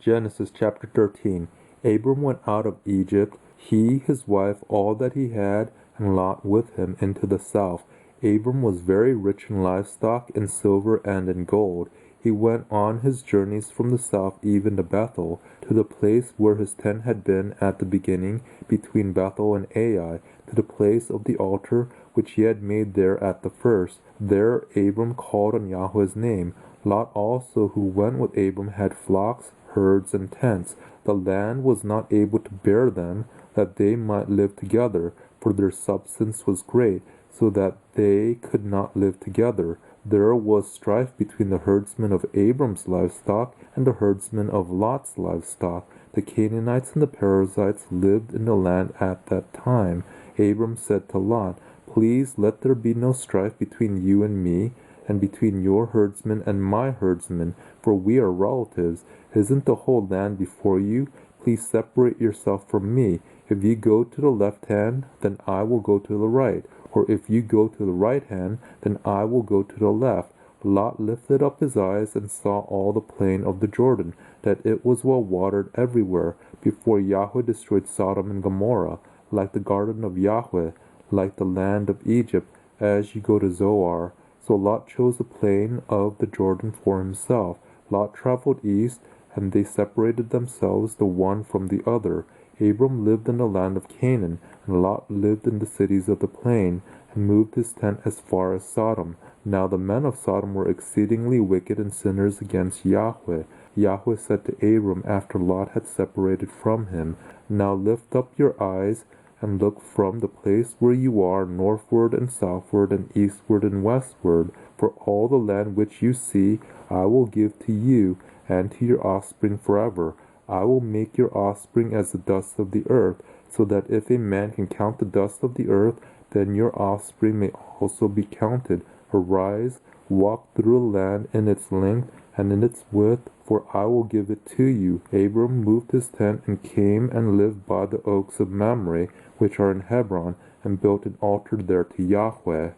Genesis chapter 13. Abram went out of Egypt, he, his wife, all that he had, and Lot with him, into the south. Abram was very rich in livestock, in silver, and in gold. He went on his journeys from the south even to Bethel, to the place where his tent had been at the beginning, between Bethel and Ai, to the place of the altar which he had made there at the first. There Abram called on Yahweh's name. Lot also, who went with Abram, had flocks, herds, and tents. The land was not able to bear them, that they might live together, for their substance was great, so that they could not live together. There was strife between the herdsmen of Abram's livestock and the herdsmen of Lot's livestock. The Canaanites and the Perizzites lived in the land at that time. Abram said to Lot, "Please let there be no strife between you and me, and between your herdsmen and my herdsmen, for we are relatives. Isn't the whole land before you? Please separate yourself from me. If you go to the left hand, then I will go to the right. Or if you go to the right hand, then I will go to the left." Lot lifted up his eyes and saw all the plain of the Jordan, that it was well watered everywhere, before Yahweh destroyed Sodom and Gomorrah, like the garden of Yahweh, like the land of Egypt, as you go to Zoar. So Lot chose the plain of the Jordan for himself. Lot traveled east, and they separated themselves the one from the other. Abram lived in the land of Canaan, and Lot lived in the cities of the plain, and moved his tent as far as Sodom. Now the men of Sodom were exceedingly wicked and sinners against Yahweh. Yahweh said to Abram after Lot had separated from him, "Now lift up your eyes, and look from the place where you are northward and southward and eastward and westward, for all the land which you see I will give to you and to your offspring forever. I will make your offspring as the dust of the earth, so that if a man can count the dust of the earth, then your offspring may also be counted. Arise, walk through the land in its length and in its width, for I will give it to you." Abram moved his tent and came and lived by the oaks of Mamre, which are in Hebron, and built an altar there to Yahweh.